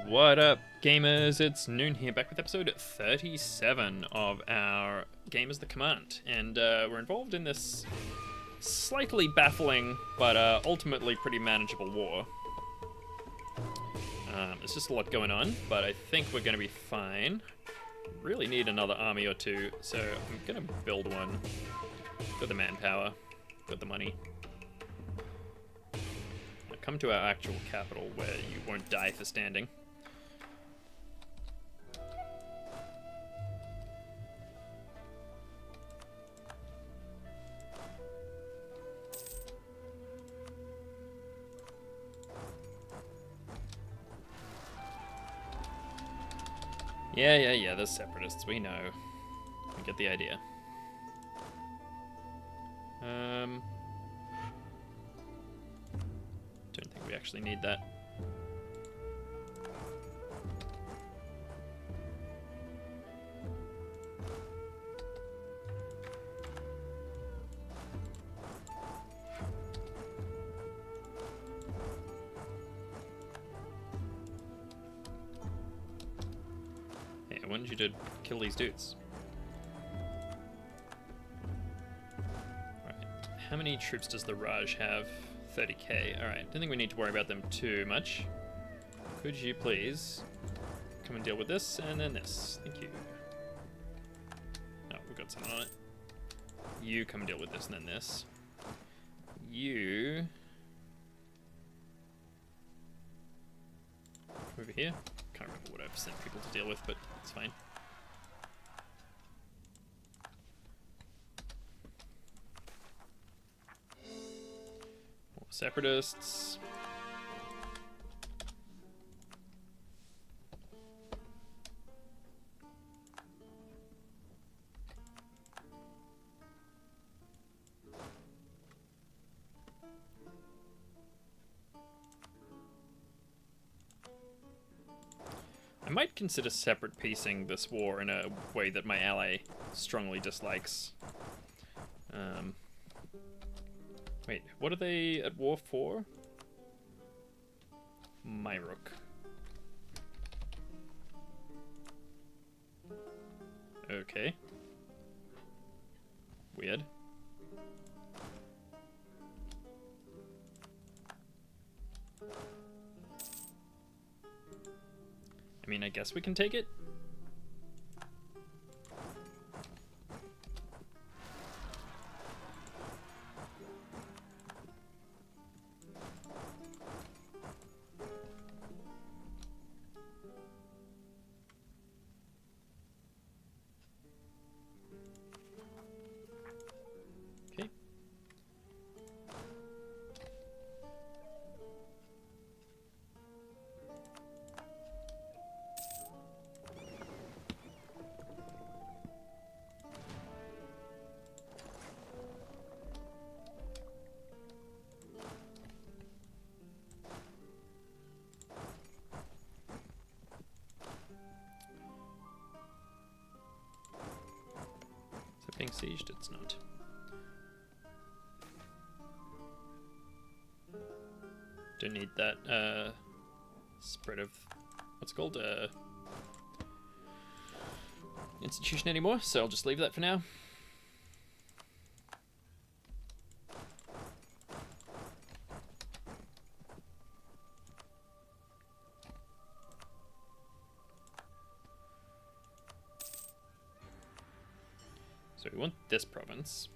What up, gamers? It's Noon here, back with episode 37 of our Game as the Command. And we're involved in this slightly baffling, but ultimately pretty manageable war. There's just a lot going on, but I think we're going to be fine. Really need another army or two, so I'm going to build one. Got the manpower, got the money. Now come to our actual capital where you won't die for standing. Yeah, the separatists, we know. We get the idea. Don't think we actually need that. I wanted you to kill these dudes. Alright, how many troops does the Raj have? 30k. Alright, don't think we need to worry about them too much. Could you please come and deal with this, and then this. Thank you. Oh, we've got someone on it. You come and deal with this, and then this. You... over here. Can't remember what I've sent people to deal with, but it's fine. More separatists. I might consider separate piecing this war in a way that my ally strongly dislikes. Wait, what are they at war for? Myrook. Okay. Weird. I mean, I guess we can take it. Okay. Being sieged, it's not. Don't need that spread of what's it called institution anymore, so I'll just leave that for now. So we want this province.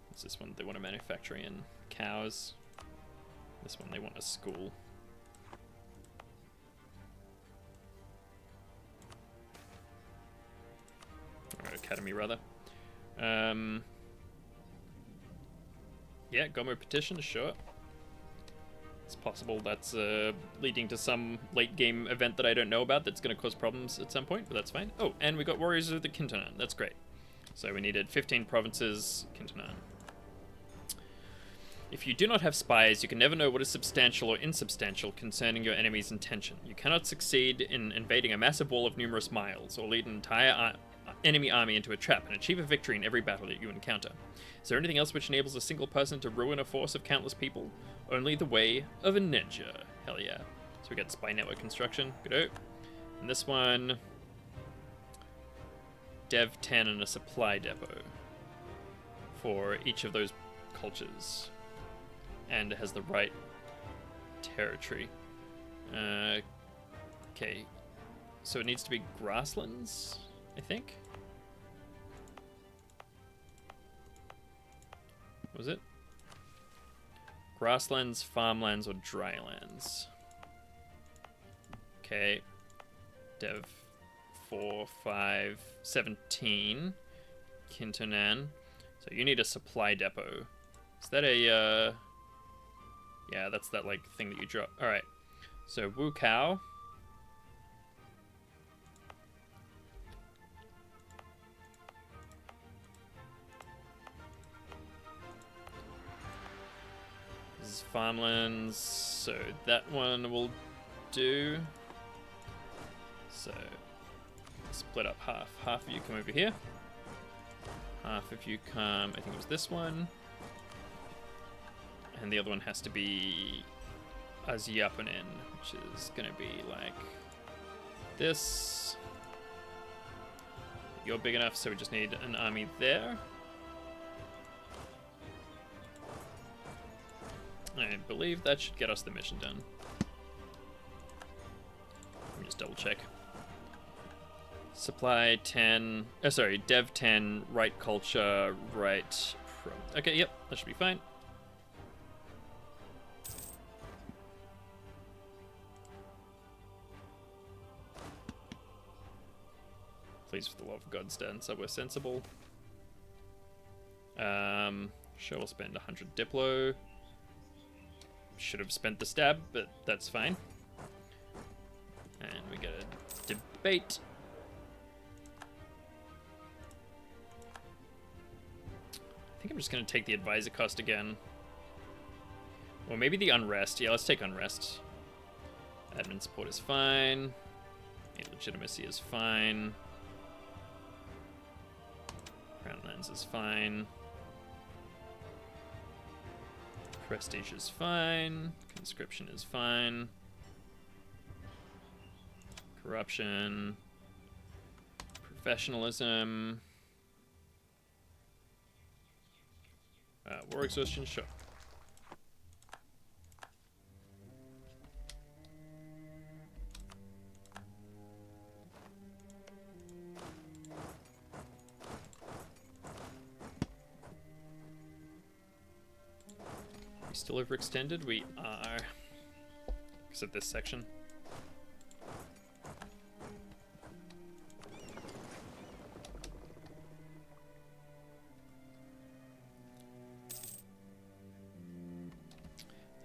What's this one? They want a manufacturing and cows. This one they want a school. Or academy rather. Yeah, Gomer petition, sure. It's possible that's leading to some late game event that I don't know about that's going to cause problems at some point, but that's fine. Oh, and we got Warriors of the Kintanan. That's great. So we needed 15 provinces, Kintanan. If you do not have spies, you can never know what is substantial or insubstantial concerning your enemy's intention. You cannot succeed in invading a massive wall of numerous miles, or lead an entire enemy army into a trap and achieve a victory in every battle that you encounter. Is there anything else which enables a single person to ruin a force of countless people? Only the way of a ninja. Hell yeah. So we got spy network construction. Good. And this one, Dev 10 and a supply depot for each of those cultures. And it has the right territory. Okay. So it needs to be grasslands, I think. What was it? Grasslands, farmlands, or drylands. Okay. Dev 4, 5, 17. Kintonan. So you need a supply depot. Is that a, yeah, that's that, like, thing that you drop. Alright. So, Wu Cow. This is farmlands, so that one will do. So, split up half. Half of you come over here. Half of you come, I think it was this one. And the other one has to be Azyapanin, which is going to be like this. You're big enough, so we just need an army there. I believe that should get us the mission done. Let me just double check. Supply 10, sorry, Dev 10, right culture, right from, okay, yep, that should be fine. Please, for the love of God, stand so we're sensible. Sure, we'll spend 100 Diplo. Should have spent the stab, but that's fine. And we get a debate. I think I'm just going to take the advisor cost again. Or maybe the unrest. Yeah, let's take unrest. Admin support is fine. Legitimacy is fine. Crown lands is fine. Prestige is fine. Conscription is fine. Corruption. Professionalism. War exhaustion, sure. We still overextended? We are. Because of this section.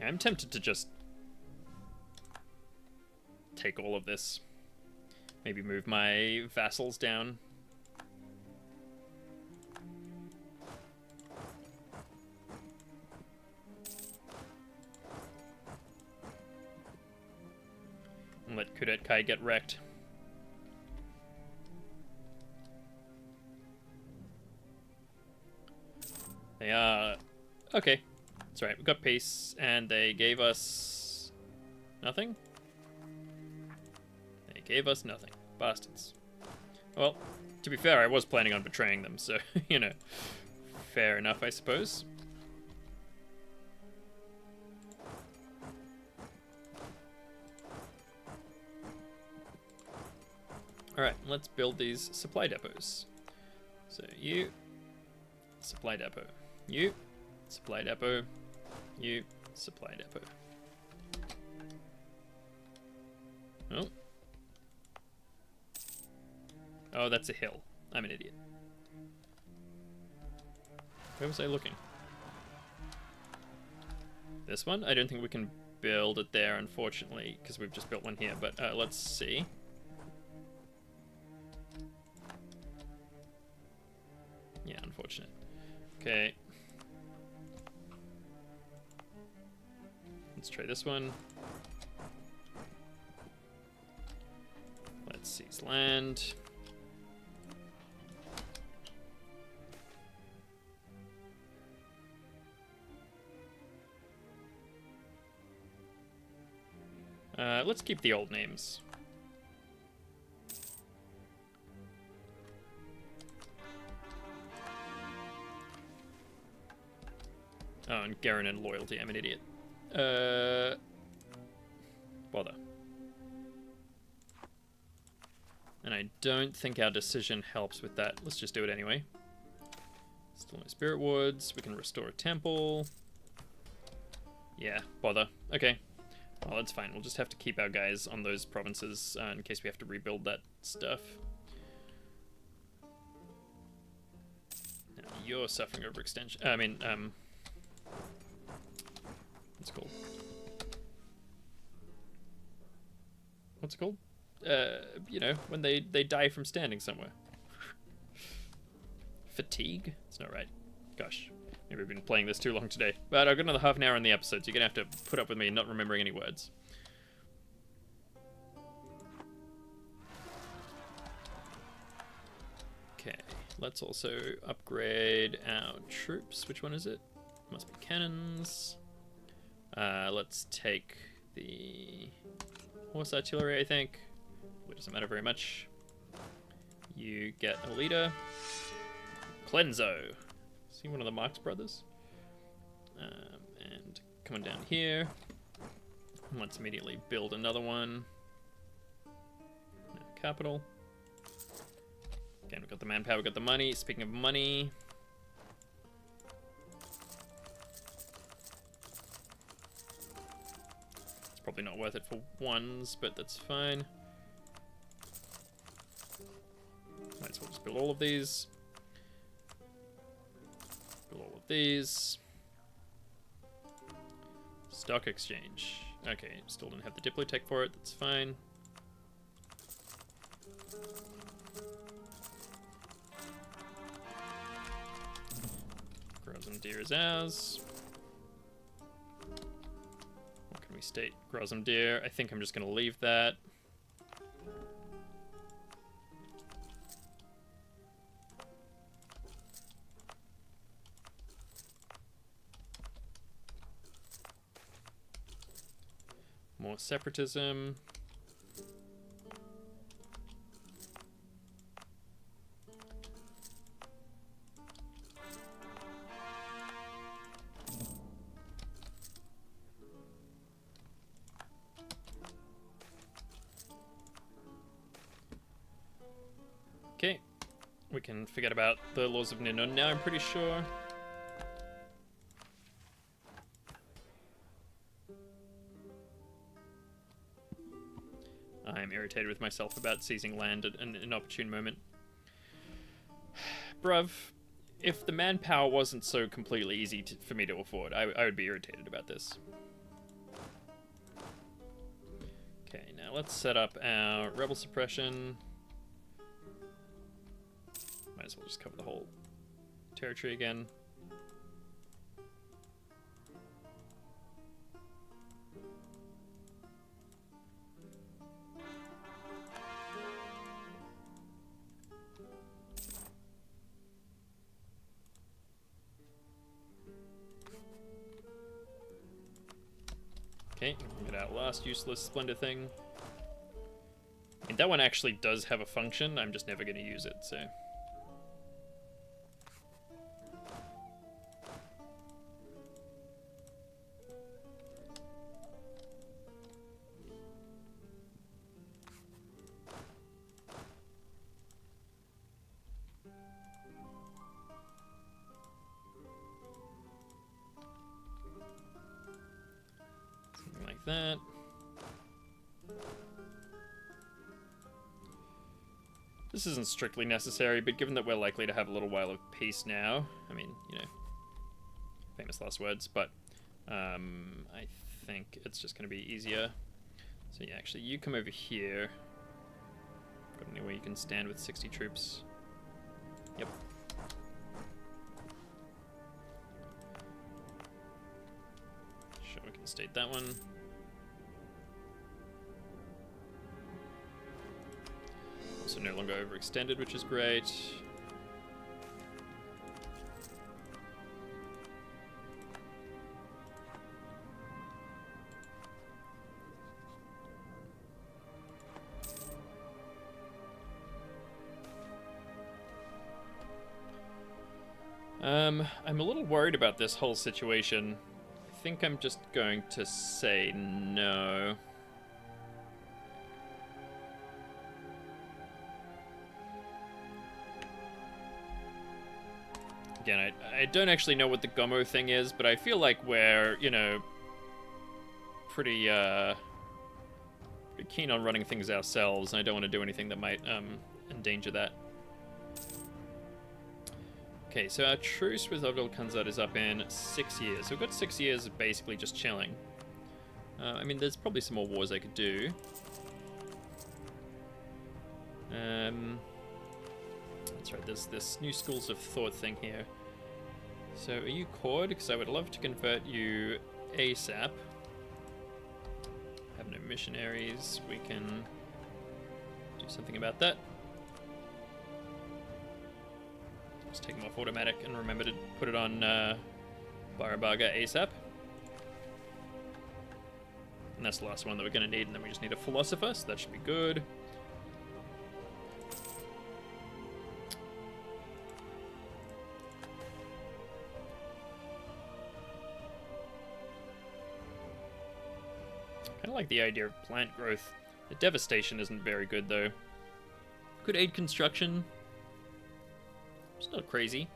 Yeah, I'm tempted to just take all of this. Maybe move my vassals down. And let Kudet Kai get wrecked. They are... Okay. That's right, we got peace, and they gave us... nothing? They gave us nothing. Bastards. Well, to be fair, I was planning on betraying them, so, you know, fair enough, I suppose. Alright, let's build these supply depots. So you, supply depot. You, supply depot. You, supply depot. Oh. Oh, that's a hill. I'm an idiot. Where was I looking? This one? I don't think we can build it there, unfortunately, because we've just built one here, but let's see. Yeah, unfortunate. Okay. Let's try this one. Let's seize land. Let's keep the old names. Oh, and Garen and loyalty. I'm an idiot. Bother. And I don't think our decision helps with that. Let's just do it anyway. Still no spirit wards. We can restore a temple. Yeah, bother. Okay. Well, that's fine. We'll just have to keep our guys on those provinces in case we have to rebuild that stuff. Now, you're suffering overextension. What's it called? What's it called? You know, when they die from standing somewhere. Fatigue? It's not right. Gosh, maybe we've been playing this too long today. But I've got another half an hour in the episode, so you're going to have to put up with me not remembering any words. Okay, let's also upgrade our troops. Which one is it? Must be cannons. Let's take the horse artillery, I think. It doesn't matter very much. You get a leader. Cleanso. See one of the Marx brothers? And coming down here. Let's immediately build another one. Capital. Again, we've got the manpower, we've got the money. Speaking of money. It's probably not worth it for ones, but that's fine. Might as well just build all of these. Build all of these. Stock exchange. Okay, still don't have the Diplotech for it, that's fine. Grozamdir is ours. What can we state? Grozamdir. I think I'm just going to leave that. More separatism. Okay, we can forget about the laws of Ninun now, I'm pretty sure. I'm irritated with myself about seizing land at an inopportune moment. Bruv, if the manpower wasn't so completely easy for me to afford, I would be irritated about this. Okay, now let's set up our rebel suppression. Might as well just cover the whole territory again. Okay, get our last useless splendor thing. I mean, that one actually does have a function, I'm just never going to use it, so... that. This isn't strictly necessary, but given that we're likely to have a little while of peace now, I mean, you know, famous last words, but I think it's just going to be easier. So yeah, actually, you come over here. Got anywhere you can stand with 60 troops? Yep. Sure, we can state that one. Also no longer overextended, which is great. I'm a little worried about this whole situation. I think I'm just going to say no. Again, I don't actually know what the Gomo thing is, but I feel like we're, you know, pretty keen on running things ourselves, and I don't want to do anything that might endanger that. Okay, so our truce with Abdul Khanzad is up in 6 years. So we've got 6 years of basically just chilling. I mean, there's probably some more wars I could do. That's right, there's this new schools of thought thing here. So are you Cord? Because I would love to convert you ASAP. Have no missionaries. We can do something about that. Just take them off automatic and remember to put it on Barabaga ASAP. And that's the last one that we're going to need, and then we just need a philosopher, so that should be good. I like the idea of plant growth. The devastation isn't very good, though. Could aid construction. It's not crazy.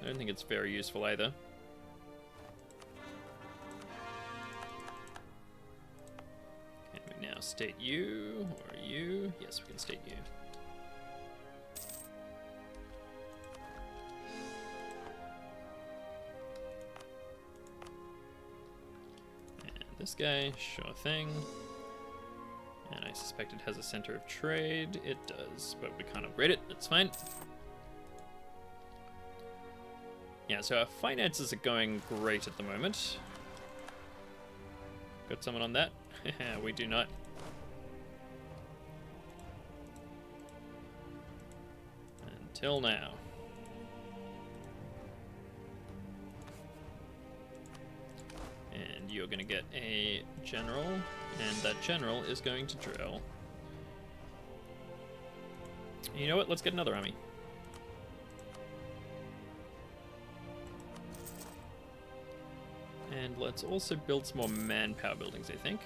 I don't think it's very useful either. Can we now state you, or you? Yes, we can state you. This guy, sure thing. And I suspect it has a center of trade. It does, but we can't upgrade it. That's fine. Yeah, so our finances are going great at the moment. Got someone on that? We do not. Until now. And you're going to get a general, and that general is going to drill. You know what? Let's get another army. And let's also build some more manpower buildings, I think.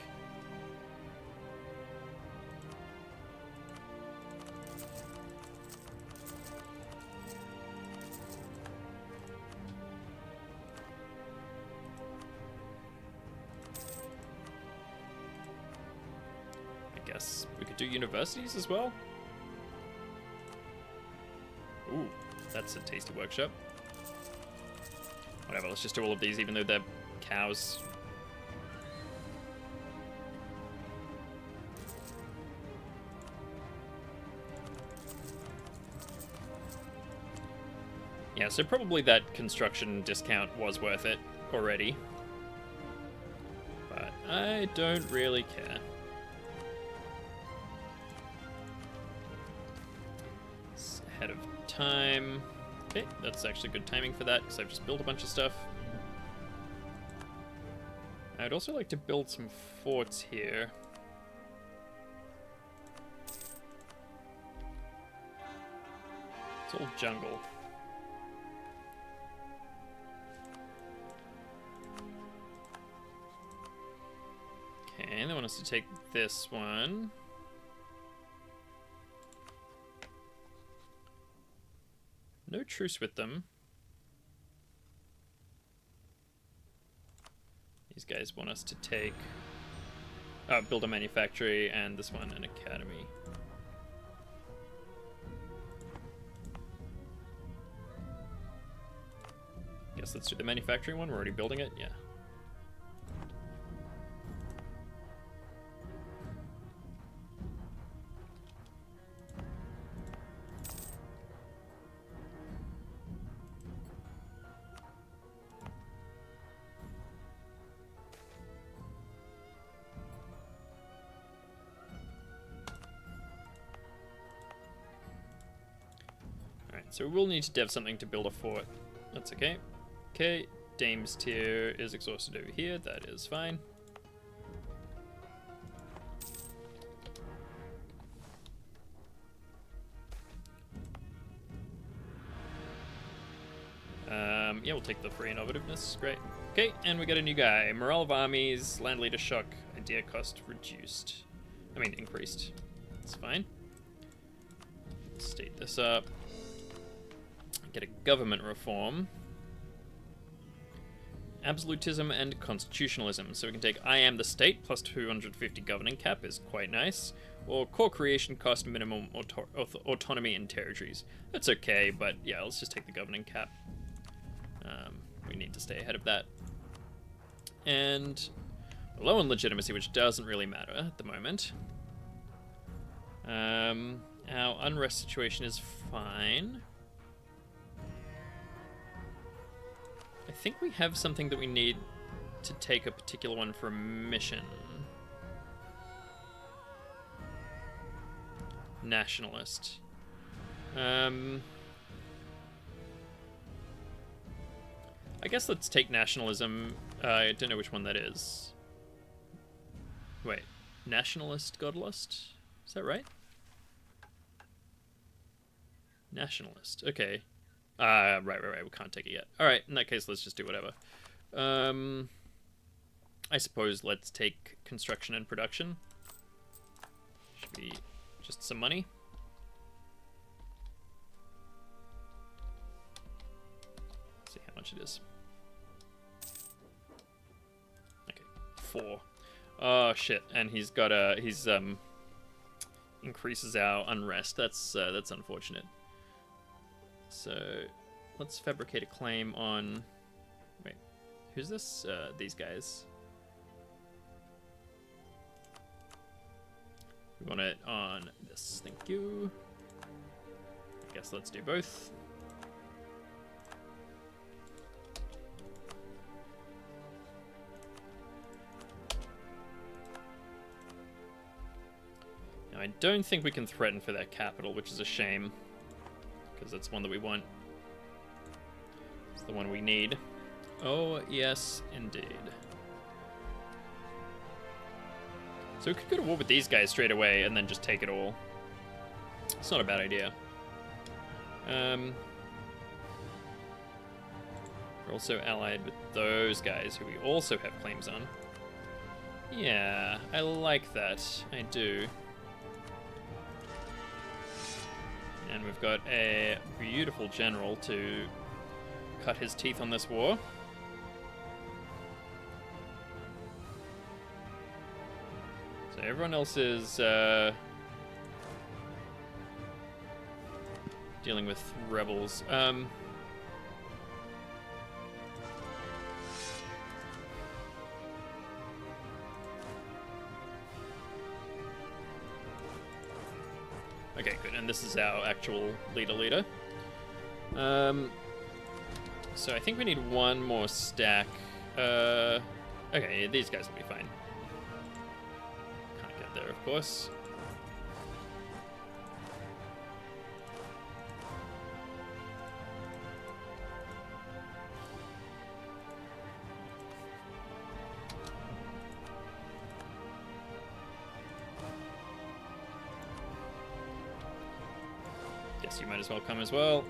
I guess we could do universities as well. Ooh, that's a tasty workshop. Whatever, let's just do all of these, even though they're cows. Yeah, so probably that construction discount was worth it already. But I don't really care. It's ahead of time. Okay, that's actually good timing for that, because I've just built a bunch of stuff. I'd also like to build some forts here. It's all jungle. Okay, they want us to take this one. No truce with them. These guys want us to take... build a manufactory, and this one an academy. Guess let's do the manufacturing one. We're already building it, yeah. So we will need to dev something to build a fort. That's okay. Okay, Dame's tier is exhausted over here. That is fine. Yeah, we'll take the free innovativeness. Great. Okay, and we got a new guy. Morale of armies, land leader shock, idea cost reduced. I mean, increased. That's fine. State this up. Get a government reform. Absolutism and constitutionalism. So we can take I am the state plus 250 governing cap is quite nice. Or core creation cost minimum autonomy in territories. That's okay, but yeah, let's just take the governing cap. We need to stay ahead of that. And low on legitimacy, which doesn't really matter at the moment. Our unrest situation is fine. I think we have something that we need to take a particular one for a mission. Nationalist. I guess let's take nationalism. I don't know which one that is. Wait, nationalist godlust? Is that right? Nationalist. Okay. Right. We can't take it yet. All right. In that case, let's just do whatever. I suppose let's take construction and production. Should be just some money. Let's see how much it is. Okay, 4. Oh shit! And he's got increases our unrest. That's unfortunate. So let's fabricate a claim on. Wait, who's this? These guys. We want it on this. Thank you. I guess let's do both. Now, I don't think we can threaten for their capital, which is a shame, because that's one that we want. It's the one we need. Oh, yes, indeed. So we could go to war with these guys straight away and then just take it all. It's not a bad idea. We're also allied with those guys who we also have claims on. Yeah, I like that. I do. And we've got a beautiful general to cut his teeth on this war. So everyone else is dealing with rebels. Okay, good. And this is our actual leader. So I think we need one more stack. Okay, these guys will be fine. Can't get there, of course. Guess you might as well come as well.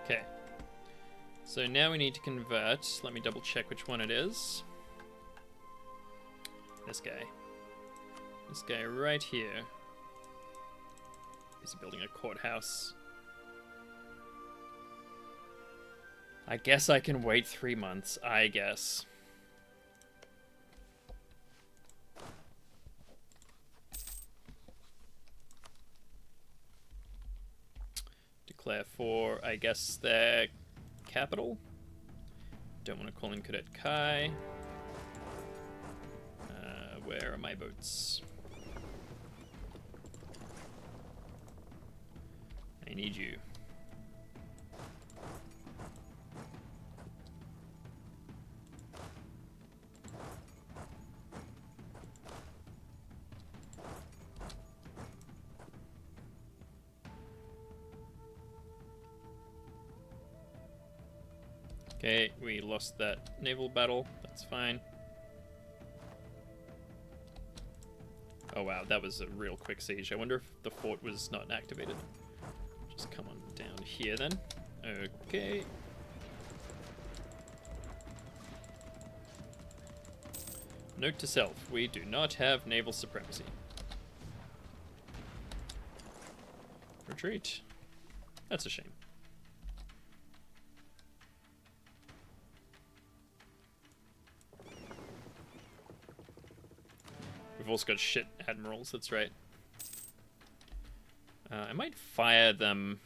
Okay. So now we need to convert. Let me double check which one it is. This guy. This guy right here. He's building a courthouse. I guess I can wait 3 months, I guess. Declare for, I guess, their capital. Don't want to call in Cadet Kai. Where are my boats? I need you. Okay, we lost that naval battle. That's It's fine. Oh wow, that was a real quick siege. I wonder if the fort was not activated. Just come on down here then. Okay. Note to self, we do not have naval supremacy. Retreat. That's a shame. We've also got shit admirals, that's right. I might fire them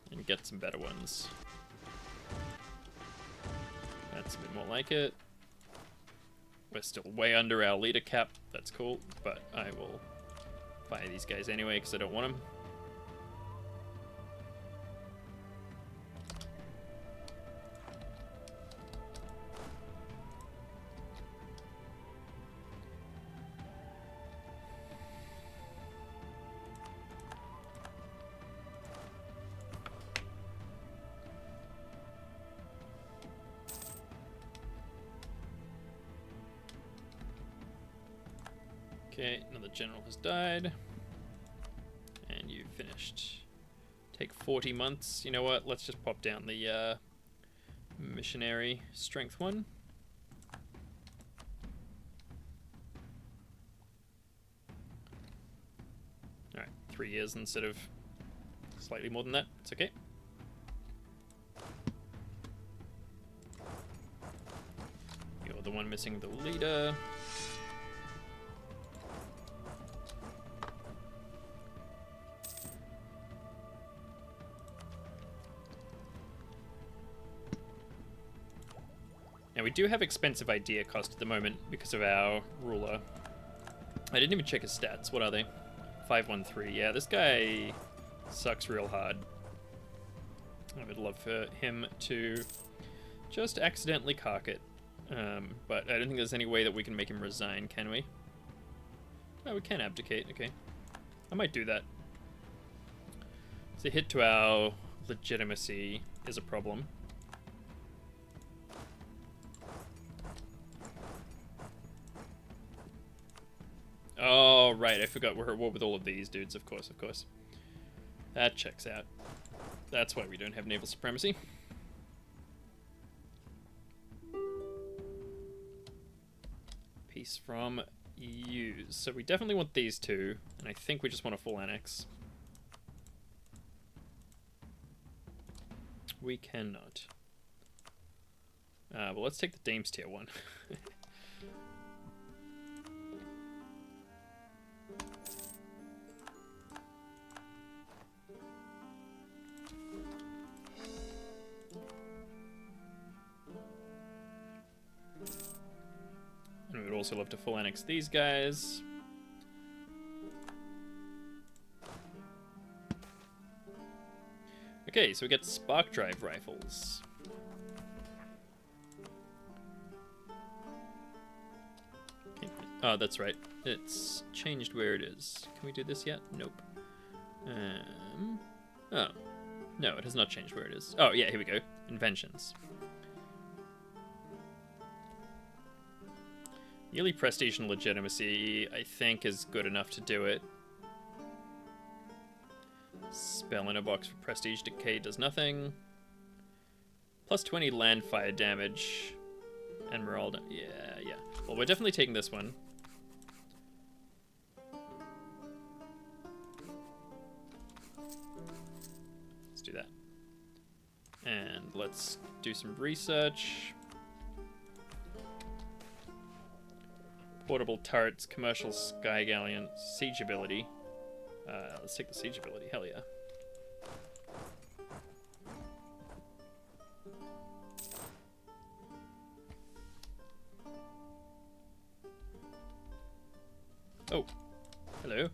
and get some better ones. That's a bit more like it. We're still way under our leader cap, that's cool, but I will fire these guys anyway because I don't want them. Okay, another general has died. And you finished. Take 40 months. You know what? Let's just pop down the missionary strength one. Alright, 3 years instead of slightly more than that. It's okay. You're the one missing the leader. Now we do have expensive idea cost at the moment because of our ruler. I didn't even check his stats. What are they? 513. Yeah, this guy sucks real hard. I would love for him to just accidentally cock it. But I don't think there's any way that we can make him resign, can we? Oh, we can abdicate. Okay. I might do that. So a hit to our legitimacy is a problem. Oh, right, I forgot we're at war with all of these dudes, of course, of course. That checks out. That's why we don't have naval supremacy. Peace from EUs. So we definitely want these two, and I think we just want a full annex. We cannot. Well, let's take the Dames tier one. And we would also love to full annex these guys. Okay, so we get spark drive rifles. Oh, that's right. It's changed where it is. Can we do this yet? Nope. Oh. No, it has not changed where it is. Oh, yeah, here we go. Inventions. Yearly prestige and legitimacy, I think, is good enough to do it. Spell in a box for prestige decay does nothing. Plus 20 land fire damage. And morale. Yeah. Well, we're definitely taking this one. Let's do that. And let's do some research. Portable turrets, commercial sky galleon, siege ability. Let's take the siege ability, hell yeah. Oh, hello.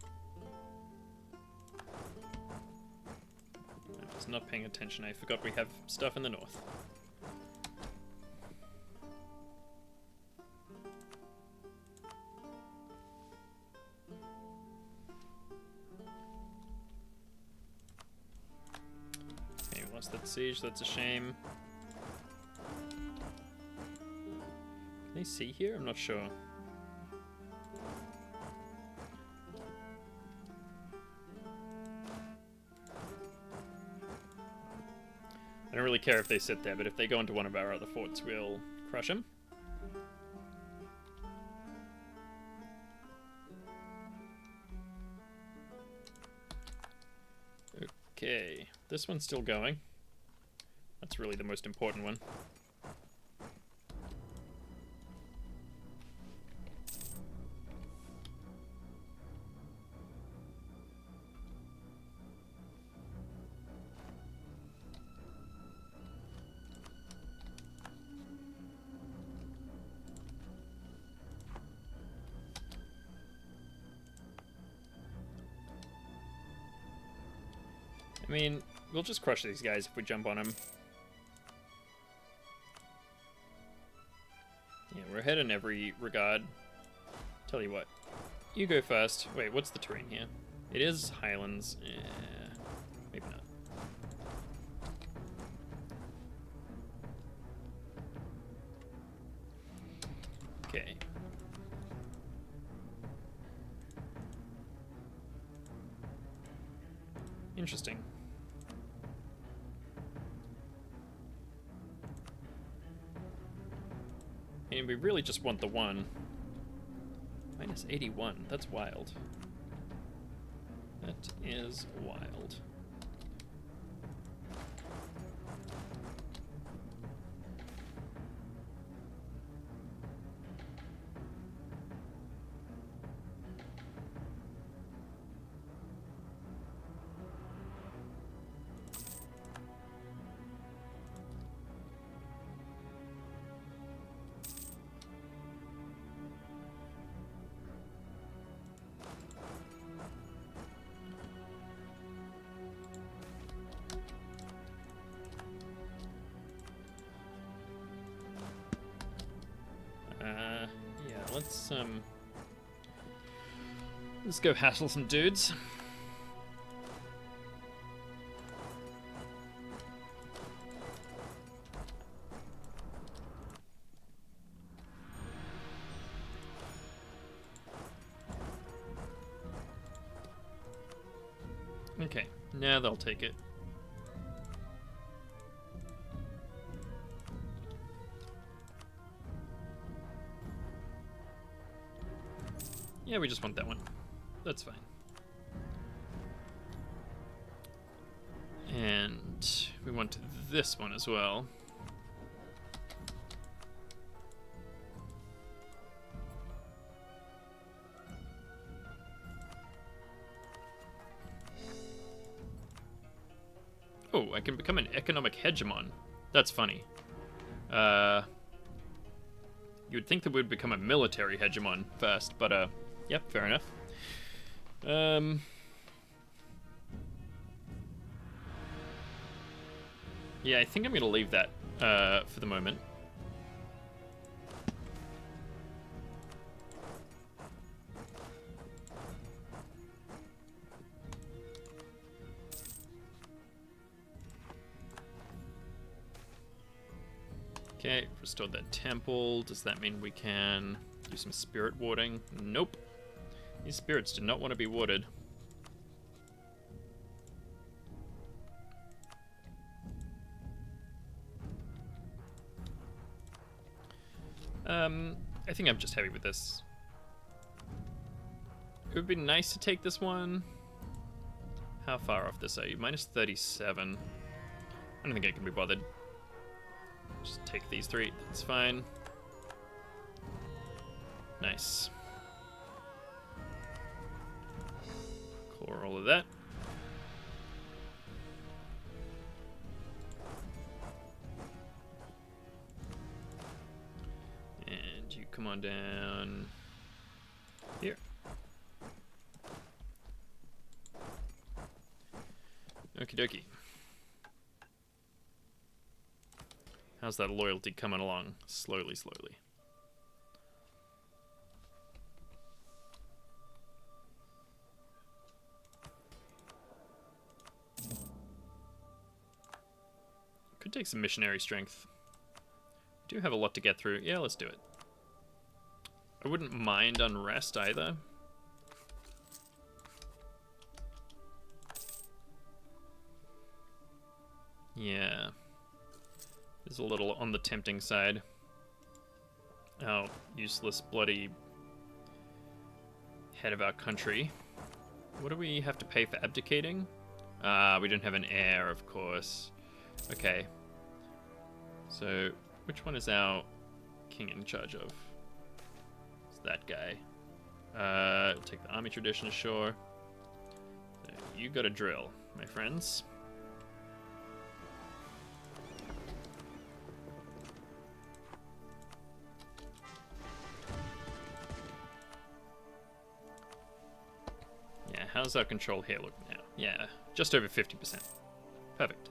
I was not paying attention, I forgot we have stuff in the north. That siege, that's a shame. Can they see here? I'm not sure. I don't really care if they sit there, but if they go into one of our other forts, we'll crush them. Okay, this one's still going. That's really the most important one. I mean, we'll just crush these guys if we jump on them. Yeah, we're ahead in every regard. Tell you what, you go first. Wait, what's the terrain here? It is highlands. Maybe not. Okay. Interesting. And we really just want the one. Minus 81. That's wild. That is wild. Yeah, let's go hassle some dudes. Okay, now they'll take it. Yeah, we just want that one. That's fine. And we want this one as well. Oh, I can become an economic hegemon. That's funny. You would think that we'd become a military hegemon first, but yep, fair enough. Yeah, I think I'm gonna leave that for the moment. Okay, restored that temple. Does that mean we can do some spirit warding? Nope. These spirits do not want to be warded. I think I'm just heavy with this. It would be nice to take this one. How far off this are you? Minus 37. I don't think I can be bothered. Just take these three, that's fine. Nice. Core all of that. And you come on down here. Okie dokie. How's that loyalty coming along? Slowly, slowly. Could take some missionary strength. We do have a lot to get through. Yeah, let's do it. I wouldn't mind unrest either. Yeah. It's a little on the tempting side. Our useless, bloody head of our country. What do we have to pay for abdicating? We don't have an heir, of course. Okay. So, which one is our king in charge of? It's that guy. We'll take the army tradition ashore. So you got a drill, my friends. Yeah, how's our control here look now? Yeah, just over 50%. Perfect.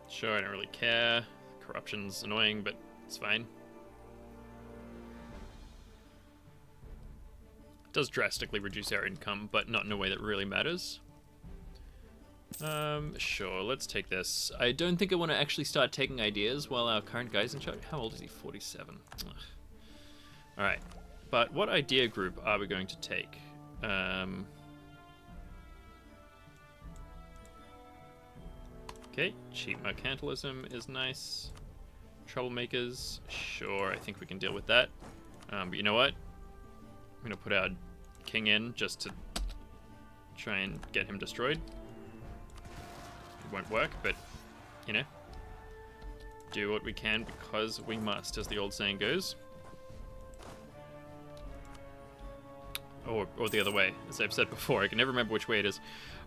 Sure, I don't really care. Corruption's annoying, but it's fine. It does drastically reduce our income, but not in a way that really matters. Sure, let's take this. I don't think I want to actually start taking ideas while our current guy's in charge. How old is he? 47. Alright, but what idea group are we going to take? Okay, cheap mercantilism is nice. Troublemakers, sure, I think we can deal with that. But you know what? I'm gonna put our king in just to try and get him destroyed. It won't work, but, you know, do what we can because we must, as the old saying goes. Or the other way, as I've said before. I can never remember which way it is.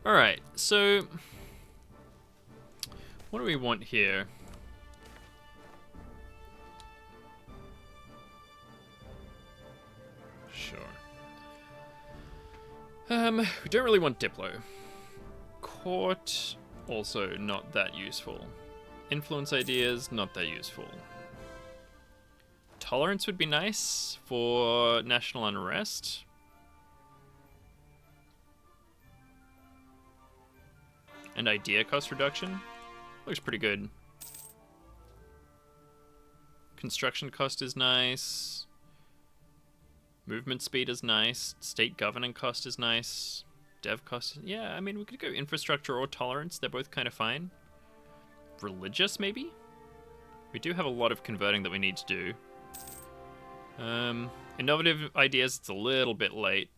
Alright, so what do we want here? Sure. We don't really want Diplo. Court, also not that useful. Influence ideas, not that useful. Tolerance would be nice for national unrest. And idea cost reduction. Looks pretty good. Construction cost is nice. Movement speed is nice. State governing cost is nice. Dev cost, yeah, I mean, we could go infrastructure or tolerance. They're both kind of fine. Religious, maybe? We do have a lot of converting that we need to do. Innovative ideas, it's a little bit late.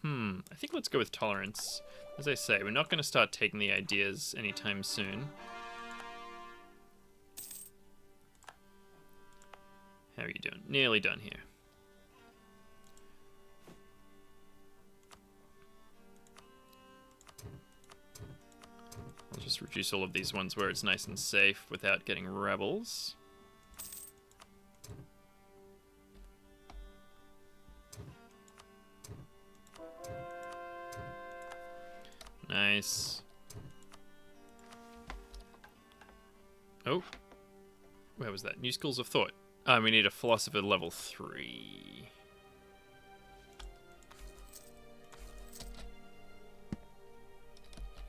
I think let's go with tolerance. As I say, we're not going to start taking the ideas anytime soon. How are you doing? Nearly done here. I'll just reduce all of these ones where it's nice and safe without getting rebels. Nice. Oh. Where was that? New schools of thought. We need a philosopher level 3.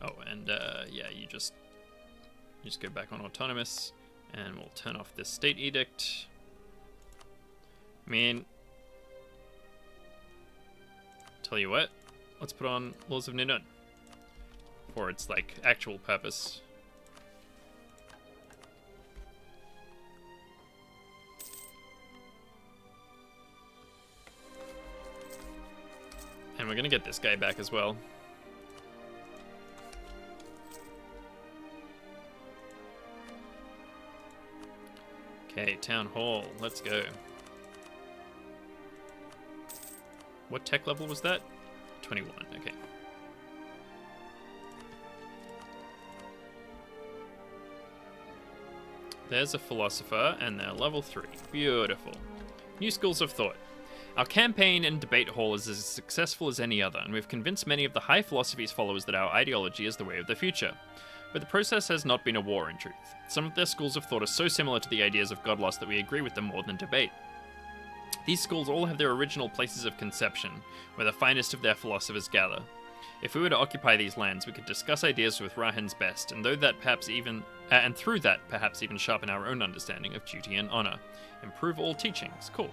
Oh, and yeah, you just go back on autonomous, and we'll turn off this state edict. I mean, tell you what, let's put on laws of Ninun for its like actual purpose. And we're gonna get this guy back as well. Okay, town hall, let's go. What tech level was that? 21, okay. There's a philosopher, and they're level 3. Beautiful. New schools of thought. Our campaign and debate hall is as successful as any other, and we've convinced many of the high philosophy's followers that our ideology is the way of the future. But the process has not been a war, in truth. Some of their schools of thought are so similar to the ideas of God loss that we agree with them more than debate. These schools all have their original places of conception, where the finest of their philosophers gather. If we were to occupy these lands, we could discuss ideas with Rahan's best, and through that perhaps even sharpen our own understanding of duty and honor. Improve all teachings. Cool.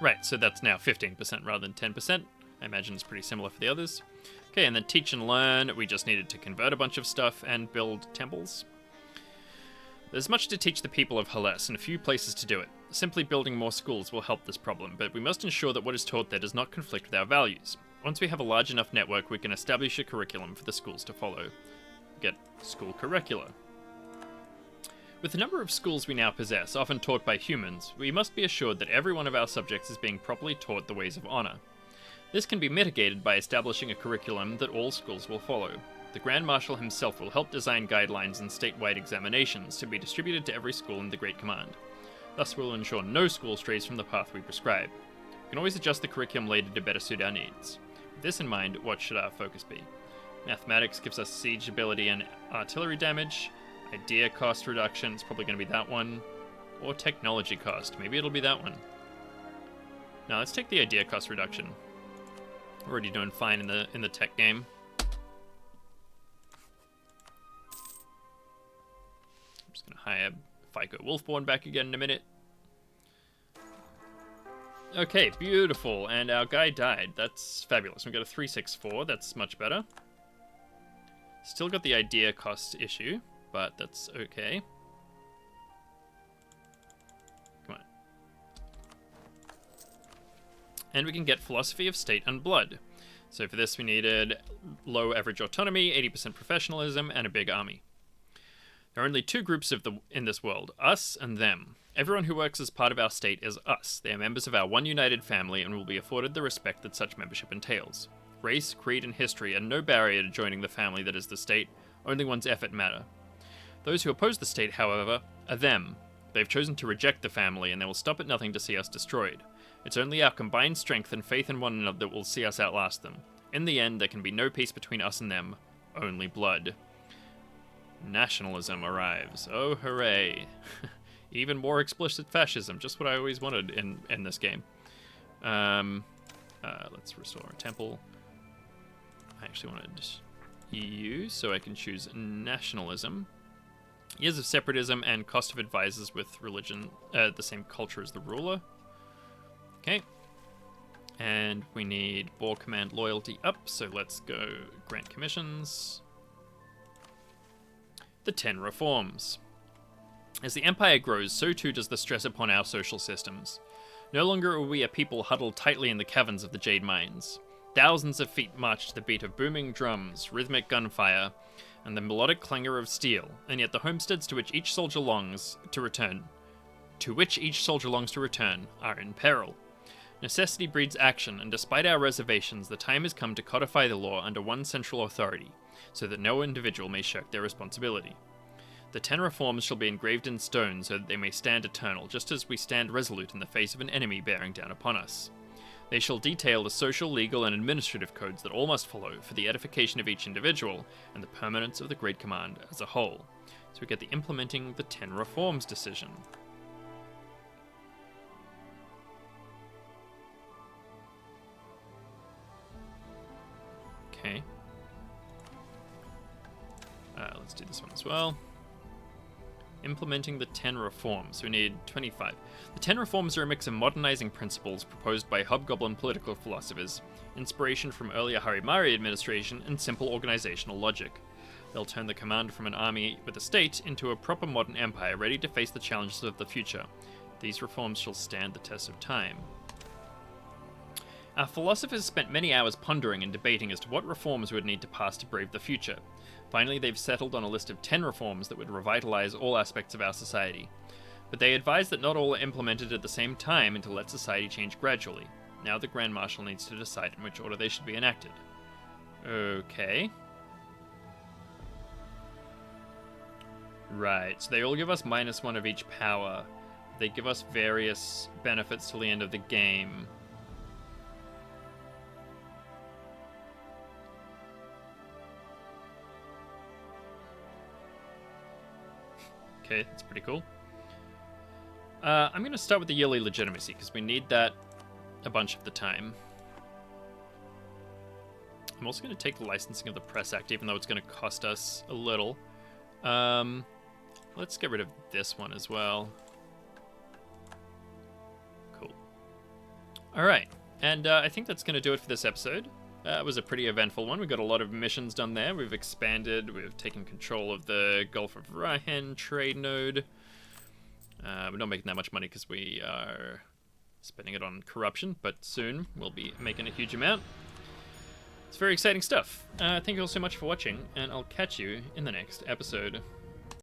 Right, so that's now 15% rather than 10%. I imagine it's pretty similar for the others. Okay, and then teach and learn. We just needed to convert a bunch of stuff and build temples. There's much to teach the people of Hellas and a few places to do it. Simply building more schools will help this problem, but we must ensure that what is taught there does not conflict with our values. Once we have a large enough network, we can establish a curriculum for the schools to follow. Get school curricula. With the number of schools we now possess, often taught by humans, we must be assured that every one of our subjects is being properly taught the ways of honor. This can be mitigated by establishing a curriculum that all schools will follow. The Grand Marshal himself will help design guidelines and statewide examinations to be distributed to every school in the Great Command. Thus we'll ensure no school strays from the path we prescribe. We can always adjust the curriculum later to better suit our needs. With this in mind, what should our focus be? Mathematics gives us siege ability and artillery damage. Idea cost reduction, it's probably going to be that one. Or technology cost, maybe it'll be that one. No, let's take the idea cost reduction. We're already doing fine in the tech game. I'm just going to hire FICO Wolfborn back again in a minute. Okay, beautiful. And our guy died. That's fabulous. We've got a 364. That's much better. Still got the idea cost issue, but that's okay. Come on. And we can get Philosophy of State and Blood. So for this we needed low average autonomy, 80% professionalism, and a big army. There are only two groups in this world, us and them. Everyone who works as part of our state is us. They are members of our one united family and will be afforded the respect that such membership entails. Race, creed, and history are no barrier to joining the family that is the state, only one's effort matter. Those who oppose the state, however, are them. They've chosen to reject the family, and they will stop at nothing to see us destroyed. It's only our combined strength and faith in one another that will see us outlast them. In the end, there can be no peace between us and them, only blood. Nationalism arrives. Oh, hooray. Even more explicit fascism, just what I always wanted in this game. Let's restore a temple. I actually wanted EU, so I can choose nationalism. Years of separatism and cost of advisors with religion, the same culture as the ruler. Okay. And we need Boar Command loyalty up, so let's go grant commissions. The 10 reforms. As the Empire grows, so too does the stress upon our social systems. No longer are we a people huddled tightly in the caverns of the Jade Mines. Thousands of feet march to the beat of booming drums, rhythmic gunfire, and the melodic clangor of steel, and yet the homesteads to which each soldier longs to return, are in peril. Necessity breeds action, and despite our reservations, the time has come to codify the law under one central authority, so that no individual may shirk their responsibility. The 10 reforms shall be engraved in stone so that they may stand eternal, just as we stand resolute in the face of an enemy bearing down upon us. They shall detail the social, legal, and administrative codes that all must follow for the edification of each individual and the permanence of the Great Command as a whole. So we get the implementing the 10 reforms decision. Okay. Let's do this one as well. Implementing the 10 reforms. We need 25. The 10 reforms are a mix of modernizing principles proposed by hobgoblin political philosophers, inspiration from earlier Harimari administration, and simple organizational logic. They'll turn the command from an army with a state into a proper modern empire ready to face the challenges of the future. These reforms shall stand the test of time. Our philosophers spent many hours pondering and debating as to what reforms we would need to pass to brave the future. Finally, they've settled on a list of 10 reforms that would revitalize all aspects of our society. But they advise that not all are implemented at the same time and to let society change gradually. Now the Grand Marshal needs to decide in which order they should be enacted. Okay. Right, so they all give us -1 of each power. They give us various benefits till the end of the game. Okay, that's pretty cool. I'm going to start with the yearly legitimacy, because we need that a bunch of the time. I'm also going to take the licensing of the Press Act, even though it's going to cost us a little. Let's get rid of this one as well. Cool. All right, and I think that's going to do it for this episode. It was a pretty eventful one. We got a lot of missions done there. We've expanded. We've taken control of the Gulf of Rahen trade node. We're not making that much money because we are spending it on corruption, but soon we'll be making a huge amount. It's very exciting stuff. Thank you all so much for watching, and I'll catch you in the next episode.